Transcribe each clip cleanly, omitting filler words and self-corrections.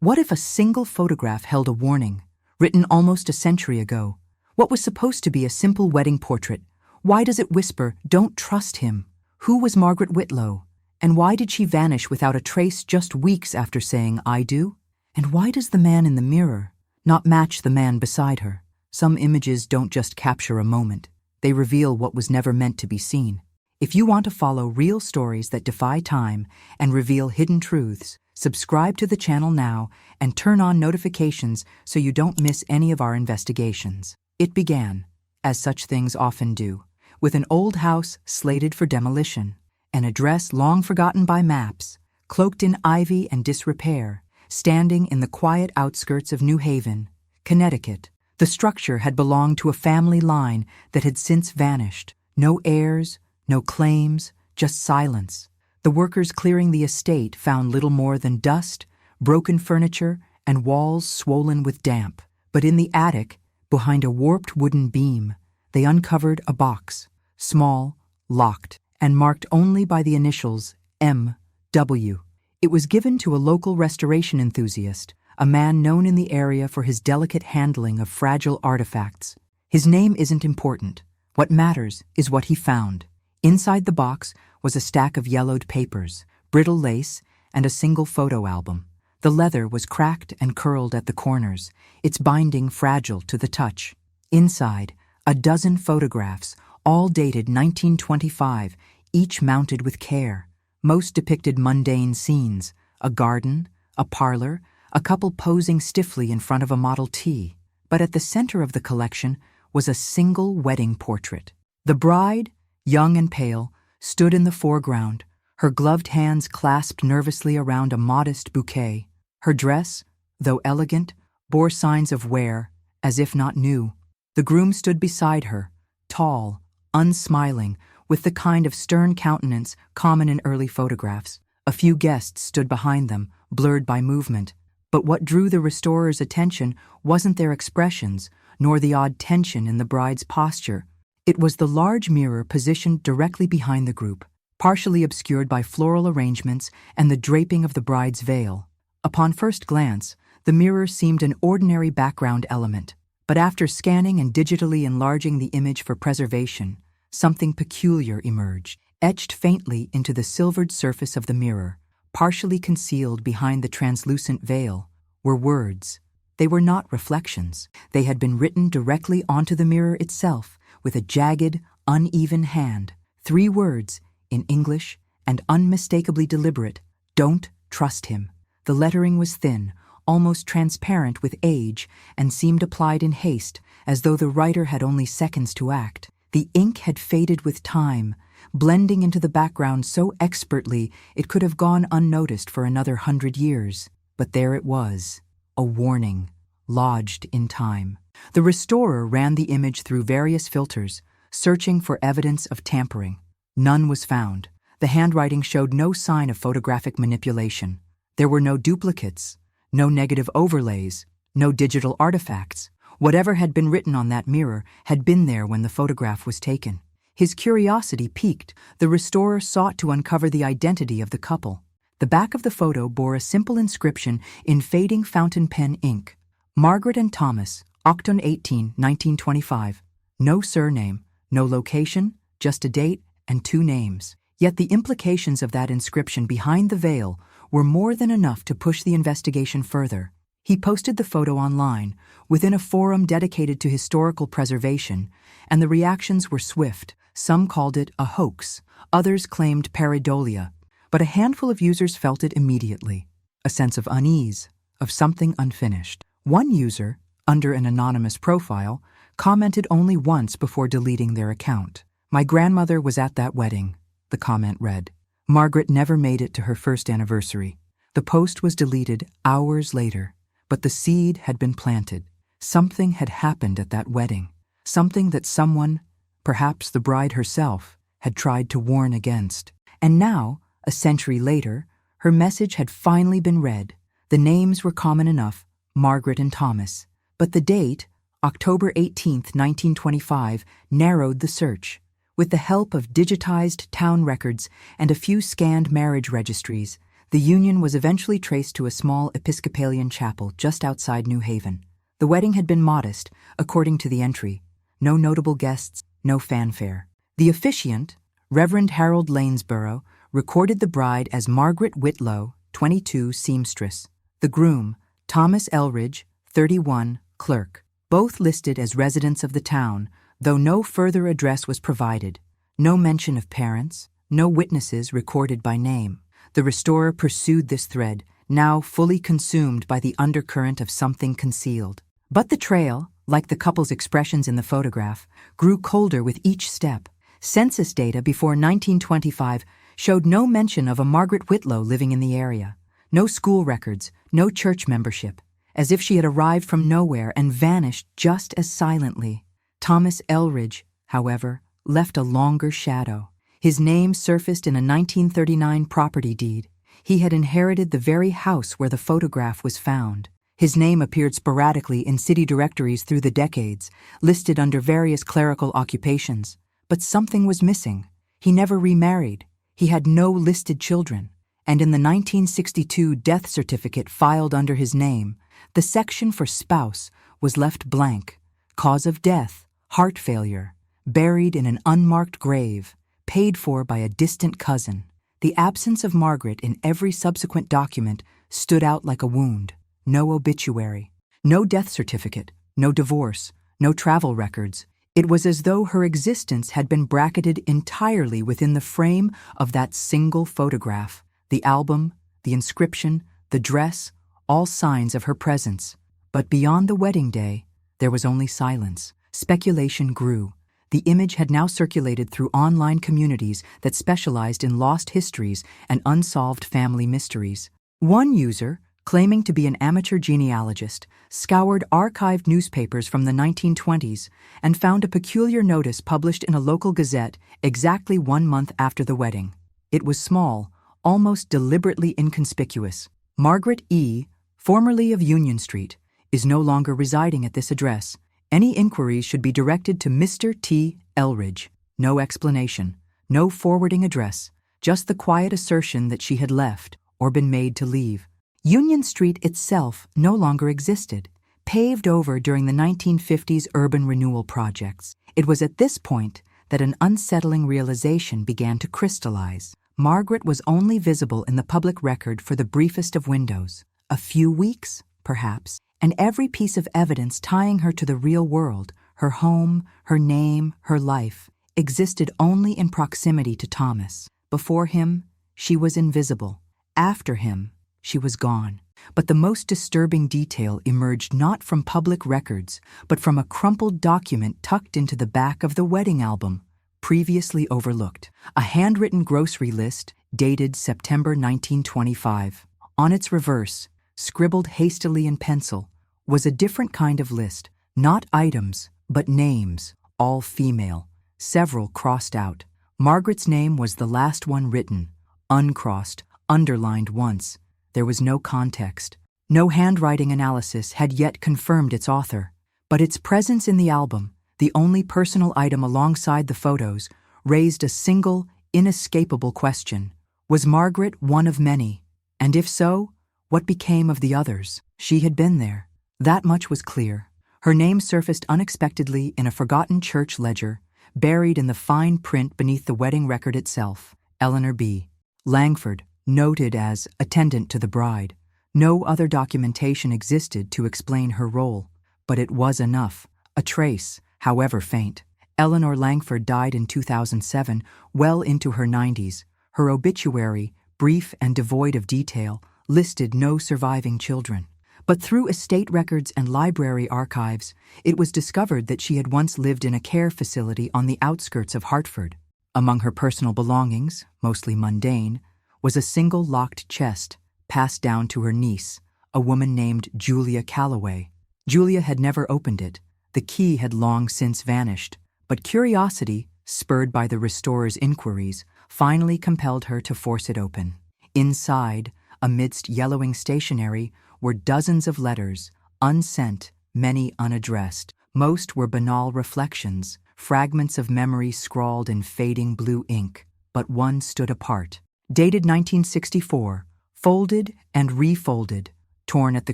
What if a single photograph held a warning, written almost a century ago? What was supposed to be a simple wedding portrait? Why does it whisper, "Don't trust him"? Who was Margaret Whitlow? And why did she vanish without a trace just weeks after saying, "I do"? And why does the man in the mirror not match the man beside her? Some images don't just capture a moment. They reveal what was never meant to be seen. If you want to follow real stories that defy time and reveal hidden truths, subscribe to the channel now and turn on notifications so you don't miss any of our investigations. It began, as such things often do, with an old house slated for demolition, an address long forgotten by maps, cloaked in ivy and disrepair, standing in the quiet outskirts of New Haven, Connecticut. The structure had belonged to a family line that had since vanished. No heirs, no claims, just silence. The workers clearing the estate found little more than dust, broken furniture, and walls swollen with damp. But in the attic, behind a warped wooden beam, they uncovered a box, small, locked, and marked only by the initials M.W. It was given to a local restoration enthusiast, a man known in the area for his delicate handling of fragile artifacts. His name isn't important. What matters is what he found. Inside the box was a stack of yellowed papers, brittle lace, and a single photo album. The leather was cracked and curled at the corners, its binding fragile to the touch. Inside, a dozen photographs, all dated 1925, each mounted with care. Most depicted mundane scenes: a garden, a parlor, a couple posing stiffly in front of a Model T. But at the center of the collection was a single wedding portrait. The bride, young and pale, stood in the foreground, her gloved hands clasped nervously around a modest bouquet. Her dress, though elegant, bore signs of wear, as if not new. The groom stood beside her, tall, unsmiling, with the kind of stern countenance common in early photographs. A few guests stood behind them, blurred by movement. But what drew the restorer's attention wasn't their expressions, nor the odd tension in the bride's posture. It was the large mirror positioned directly behind the group, partially obscured by floral arrangements and the draping of the bride's veil. Upon first glance, the mirror seemed an ordinary background element, but after scanning and digitally enlarging the image for preservation, something peculiar emerged. Etched faintly into the silvered surface of the mirror, partially concealed behind the translucent veil, were words. They were not reflections. They had been written directly onto the mirror itself, with a jagged, uneven hand. 3 words, in English and unmistakably deliberate: "Don't trust him." The lettering was thin, almost transparent with age, and seemed applied in haste, as though the writer had only seconds to act. The ink had faded with time, blending into the background so expertly it could have gone unnoticed for another 100 years. But there it was, a warning, lodged in time. The restorer ran the image through various filters, searching for evidence of tampering. None was found. The handwriting showed no sign of photographic manipulation. There were no duplicates, no negative overlays, no digital artifacts. Whatever had been written on that mirror had been there when the photograph was taken. His curiosity piqued. The restorer sought to uncover the identity of the couple. The back of the photo bore a simple inscription in fading fountain pen ink: "Margaret and Thomas, October 18, 1925. No surname, no location, just a date and 2 names." Yet the implications of that inscription behind the veil were more than enough to push the investigation further. He posted the photo online, within a forum dedicated to historical preservation, and the reactions were swift. Some called it a hoax, others claimed pareidolia, but a handful of users felt it immediately, a sense of unease, of something unfinished. One user, under an anonymous profile, commented only once before deleting their account. "My grandmother was at that wedding," the comment read. Margaret never made it to her first anniversary. The post was deleted hours later, but the seed had been planted. Something had happened at that wedding, something that someone, perhaps the bride herself, had tried to warn against. And now, a century later, her message had finally been read. The names were common enough, Margaret and Thomas, but the date, October 18, 1925, narrowed the search. With the help of digitized town records and a few scanned marriage registries, The union was eventually traced to a small Episcopalian chapel just outside New Haven. The wedding had been modest, according to the entry. No notable guests, no fanfare. The officiant, Reverend Harold Lanesborough, recorded the bride as Margaret Whitlow, 22, seamstress. The groom, Thomas Elridge, 31, clerk. Both listed as residents of the town, though no further address was provided. No mention of parents, no witnesses recorded by name. The restorer pursued this thread, now fully consumed by the undercurrent of something concealed. But the trail, like the couple's expressions in the photograph, grew colder with each step. Census data before 1925 showed no mention of a Margaret Whitlow living in the area. No school records, no church membership, as if she had arrived from nowhere and vanished just as silently. Thomas Elridge, however, left a longer shadow. His name surfaced in a 1939 property deed. He had inherited the very house where the photograph was found. His name appeared sporadically in city directories through the decades, listed under various clerical occupations. But something was missing. He never remarried. He had no listed children. And in the 1962 death certificate filed under his name, the section for spouse was left blank. Cause of death, heart failure, buried in an unmarked grave, paid for by a distant cousin. The absence of Margaret in every subsequent document stood out like a wound. No obituary, no death certificate, no divorce, no travel records. It was as though her existence had been bracketed entirely within the frame of that single photograph. The album, the inscription, the dress, all signs of her presence. But beyond the wedding day, there was only silence. Speculation grew. The image had now circulated through online communities that specialized in lost histories and unsolved family mysteries. One user, claiming to be an amateur genealogist, scoured archived newspapers from the 1920s and found a peculiar notice published in a local gazette exactly 1 month after the wedding. It was small, almost deliberately inconspicuous. Margaret E., formerly of Union Street, is no longer residing at this address. Any inquiries should be directed to Mr. T. Elridge. No explanation, no forwarding address, just the quiet assertion that she had left or been made to leave. Union Street itself no longer existed, paved over during the 1950s urban renewal projects. It was at this point that an unsettling realization began to crystallize. Margaret was only visible in the public record for the briefest of windows, a few weeks, perhaps, and every piece of evidence tying her to the real world, her home, her name, her life, existed only in proximity to Thomas. Before him, she was invisible. After him, she was gone. But the most disturbing detail emerged not from public records, but from a crumpled document tucked into the back of the wedding album, previously overlooked. A handwritten grocery list dated September 1925. On its reverse, scribbled hastily in pencil, was a different kind of list, not items, but names, all female, several crossed out. Margaret's name was the last one written, uncrossed, underlined once. There was no context. No handwriting analysis had yet confirmed its author, but its presence in the album, the only personal item alongside the photos, raised a single, inescapable question. Was Margaret one of many? And if so, what became of the others? She had been there. That much was clear. Her name surfaced unexpectedly in a forgotten church ledger, buried in the fine print beneath the wedding record itself. Eleanor B. Langford, noted as attendant to the bride. No other documentation existed to explain her role, but it was enough, a trace, however faint. Eleanor Langford died in 2007, well into her 90s. Her obituary, brief and devoid of detail, listed no surviving children. But through estate records and library archives, it was discovered that she had once lived in a care facility on the outskirts of Hartford. Among her personal belongings, mostly mundane, was a single locked chest, passed down to her niece, a woman named Julia Calloway. Julia had never opened it. The key had long since vanished, but curiosity, spurred by the restorer's inquiries, finally compelled her to force it open. Inside, amidst yellowing stationery, were dozens of letters, unsent, many unaddressed. Most were banal reflections, fragments of memory scrawled in fading blue ink, but one stood apart. Dated 1964, folded and refolded, torn at the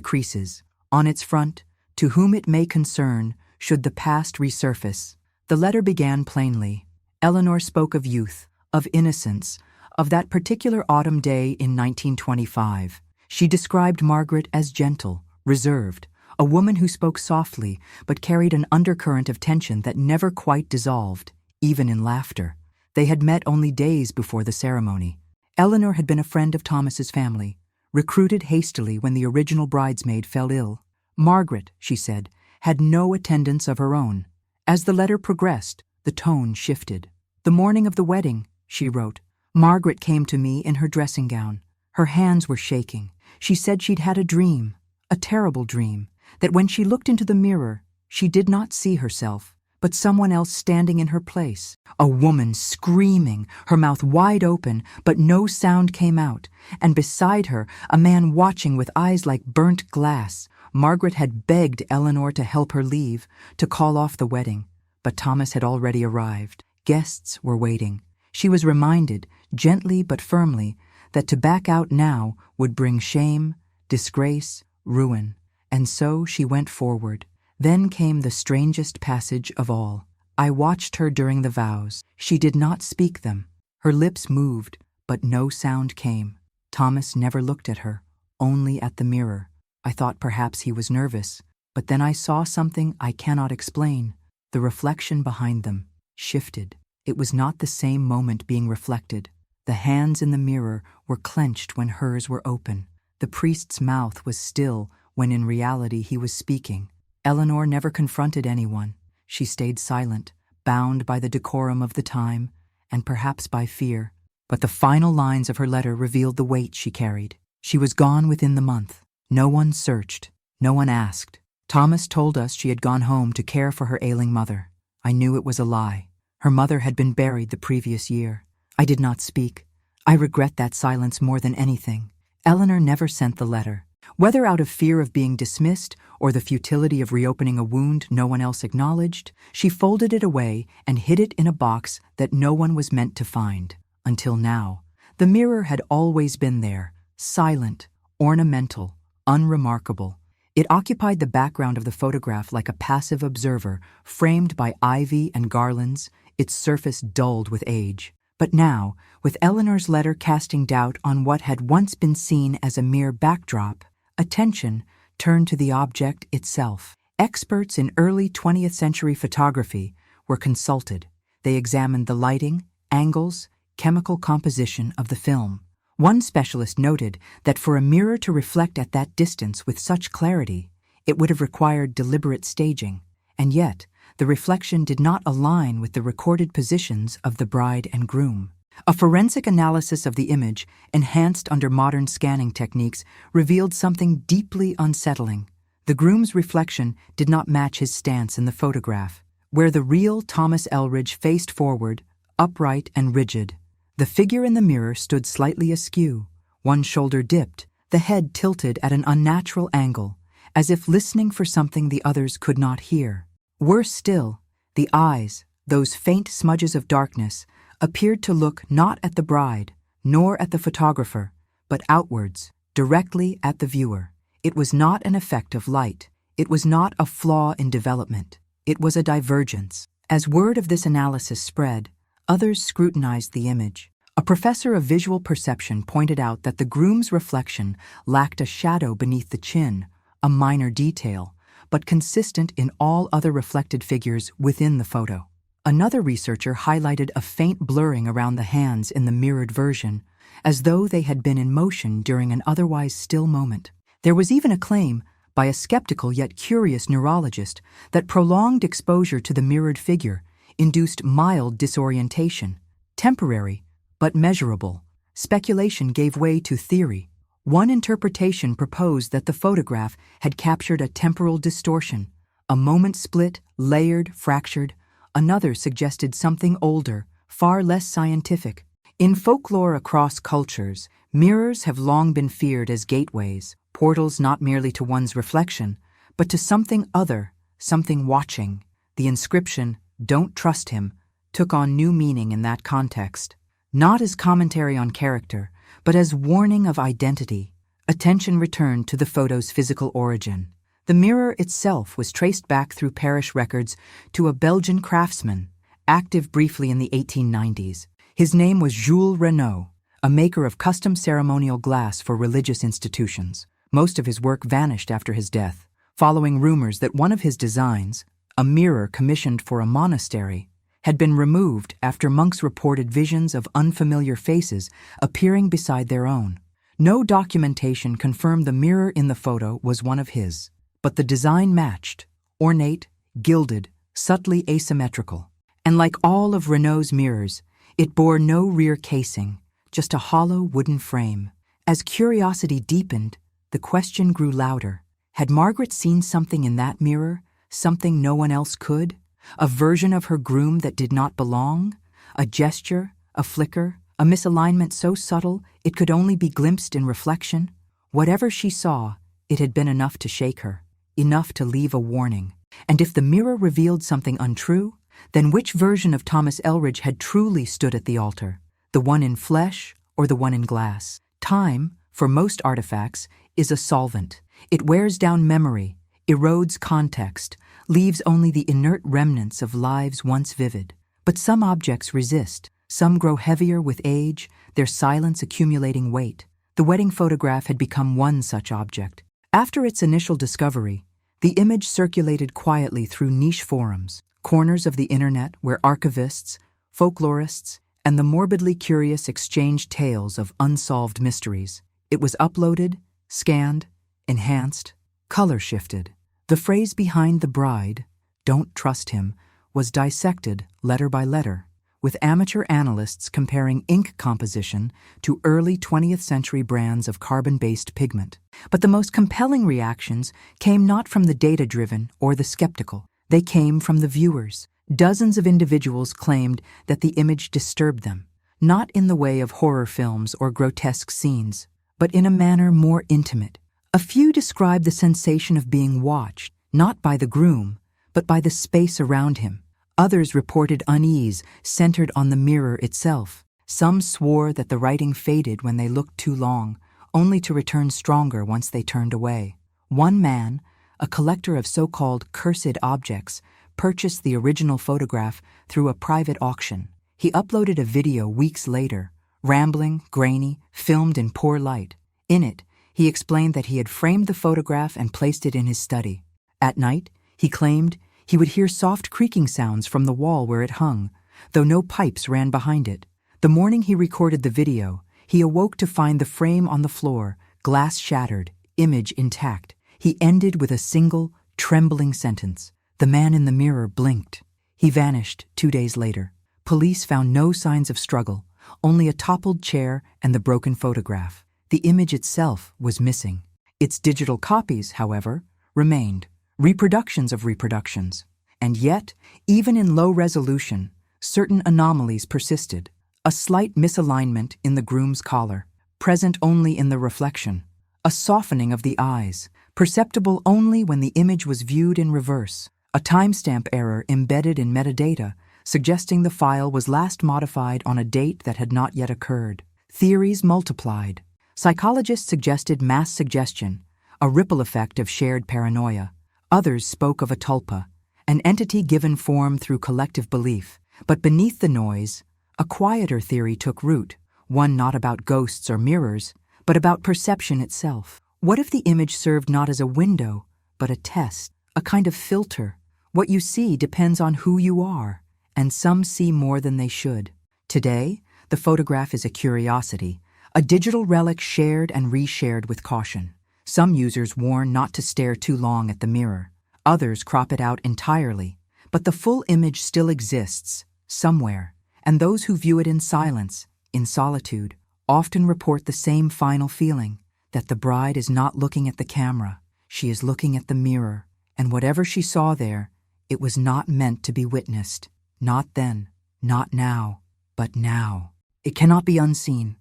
creases. On its front, "To whom it may concern, should the past resurface." The letter began plainly. Eleanor spoke of youth, of innocence, of that particular autumn day in 1925. She described Margaret as gentle, reserved, a woman who spoke softly but carried an undercurrent of tension that never quite dissolved, even in laughter. They had met only days before the ceremony. Eleanor had been a friend of Thomas's family, recruited hastily when the original bridesmaid fell ill. Margaret, she said, had no attendance of her own. As the letter progressed, the tone shifted. "The morning of the wedding," she wrote, "Margaret came to me in her dressing gown. Her hands were shaking. She said she'd had a dream, a terrible dream, that when she looked into the mirror, she did not see herself, but someone else standing in her place. A woman screaming, her mouth wide open, but no sound came out, and beside her, a man watching with eyes like burnt glass. Margaret had begged Eleanor to help her leave, to call off the wedding, but Thomas had already arrived. Guests were waiting. She was reminded, gently but firmly, that to back out now would bring shame, disgrace, ruin. And so she went forward. Then came the strangest passage of all. "I watched her during the vows. She did not speak them. Her lips moved, but no sound came. Thomas never looked at her, only at the mirror. I thought perhaps he was nervous, but then I saw something I cannot explain. The reflection behind them shifted. It was not the same moment being reflected. The hands in the mirror were clenched when hers were open. The priest's mouth was still when in reality he was speaking. Eleanor never confronted anyone. She stayed silent, bound by the decorum of the time, and perhaps by fear. But the final lines of her letter revealed the weight she carried. She was gone within the month. No one searched. No one asked. Thomas told us she had gone home to care for her ailing mother. I knew it was a lie. Her mother had been buried the previous year. I did not speak. I regret that silence more than anything. Eleanor never sent the letter. Whether out of fear of being dismissed or the futility of reopening a wound no one else acknowledged, she folded it away and hid it in a box that no one was meant to find. Until now, the mirror had always been there, silent, ornamental, unremarkable. It occupied the background of the photograph like a passive observer, framed by ivy and garlands, its surface dulled with age. But now, with Eleanor's letter casting doubt on what had once been seen as a mere backdrop, attention turned to the object itself. Experts in early 20th century photography were consulted. They examined the lighting, angles, chemical composition of the film. One specialist noted that for a mirror to reflect at that distance with such clarity, it would have required deliberate staging, and yet the reflection did not align with the recorded positions of the bride and groom. A forensic analysis of the image, enhanced under modern scanning techniques, revealed something deeply unsettling. The groom's reflection did not match his stance in the photograph, where the real Thomas Elridge faced forward, upright and rigid. The figure in the mirror stood slightly askew, one shoulder dipped, the head tilted at an unnatural angle, as if listening for something the others could not hear. Worse still, the eyes, those faint smudges of darkness, appeared to look not at the bride, nor at the photographer, but outwards, directly at the viewer. It was not an effect of light. It was not a flaw in development. It was a divergence. As word of this analysis spread, others scrutinized the image. A professor of visual perception pointed out that the groom's reflection lacked a shadow beneath the chin, a minor detail, but consistent in all other reflected figures within the photo. Another researcher highlighted a faint blurring around the hands in the mirrored version, as though they had been in motion during an otherwise still moment. There was even a claim, by a skeptical yet curious neurologist, that prolonged exposure to the mirrored figure induced mild disorientation, temporary, but measurable. Speculation gave way to theory. One interpretation proposed that the photograph had captured a temporal distortion, a moment split, layered, fractured. Another suggested something older, far less scientific. In folklore across cultures, mirrors have long been feared as gateways, portals not merely to one's reflection, but to something other, something watching. The inscription, "Don't trust him," took on new meaning in that context. Not as commentary on character, but as warning of identity. Attention returned to the photo's physical origin. The mirror itself was traced back through parish records to a Belgian craftsman, active briefly in the 1890s. His name was Jules Renaud, a maker of custom ceremonial glass for religious institutions. Most of his work vanished after his death, following rumors that one of his designs, a mirror commissioned for a monastery, had been removed after monks reported visions of unfamiliar faces appearing beside their own. No documentation confirmed the mirror in the photo was one of his, but the design matched, ornate, gilded, subtly asymmetrical. And like all of Renaud's mirrors, it bore no rear casing, just a hollow wooden frame. As curiosity deepened, the question grew louder. Had Margaret seen something in that mirror, something no one else could? A version of her groom that did not belong? A gesture, a flicker, a misalignment so subtle it could only be glimpsed in reflection? Whatever she saw, it had been enough to shake her, enough to leave a warning. And if the mirror revealed something untrue, then which version of Thomas Elridge had truly stood at the altar? The one in flesh or the one in glass? Time, for most artifacts, is a solvent. It wears down memory, erodes context, leaves only the inert remnants of lives once vivid. But some objects resist. Some grow heavier with age, their silence accumulating weight. The wedding photograph had become one such object. After its initial discovery, the image circulated quietly through niche forums, corners of the internet where archivists, folklorists, and the morbidly curious exchanged tales of unsolved mysteries. It was uploaded, scanned, enhanced, color shifted. The phrase behind the bride, "Don't trust him," was dissected letter by letter, with amateur analysts comparing ink composition to early 20th century brands of carbon-based pigment. But the most compelling reactions came not from the data-driven or the skeptical. They came from the viewers. Dozens of individuals claimed that the image disturbed them, not in the way of horror films or grotesque scenes, but in a manner more intimate. A few described the sensation of being watched, not by the groom, but by the space around him. Others reported unease centered on the mirror itself. Some swore that the writing faded when they looked too long, only to return stronger once they turned away. One man, a collector of so-called cursed objects, purchased the original photograph through a private auction. He uploaded a video weeks later, rambling, grainy, filmed in poor light. In it, he explained that he had framed the photograph and placed it in his study. At night, he claimed, he would hear soft creaking sounds from the wall where it hung, though no pipes ran behind it. The morning he recorded the video, he awoke to find the frame on the floor, glass shattered, image intact. He ended with a single, trembling sentence. The man in the mirror blinked. He vanished 2 days later. Police found no signs of struggle, only a toppled chair and the broken photograph. The image itself was missing. Its digital copies, however, remained, reproductions of reproductions. And yet, even in low resolution, certain anomalies persisted. A slight misalignment in the groom's collar, present only in the reflection. A softening of the eyes, perceptible only when the image was viewed in reverse. A timestamp error embedded in metadata, suggesting the file was last modified on a date that had not yet occurred. Theories multiplied. Psychologists suggested mass suggestion, a ripple effect of shared paranoia. Others spoke of a tulpa, an entity given form through collective belief. But beneath the noise, a quieter theory took root, one not about ghosts or mirrors, but about perception itself. What if the image served not as a window, but a test, a kind of filter? What you see depends on who you are, and some see more than they should. Today, the photograph is a curiosity, a digital relic shared and reshared with caution. Some users warn not to stare too long at the mirror. Others crop it out entirely. But the full image still exists, somewhere, and those who view it in silence, in solitude, often report the same final feeling, that the bride is not looking at the camera, she is looking at the mirror, and whatever she saw there, it was not meant to be witnessed. Not then, not now, but now. It cannot be unseen.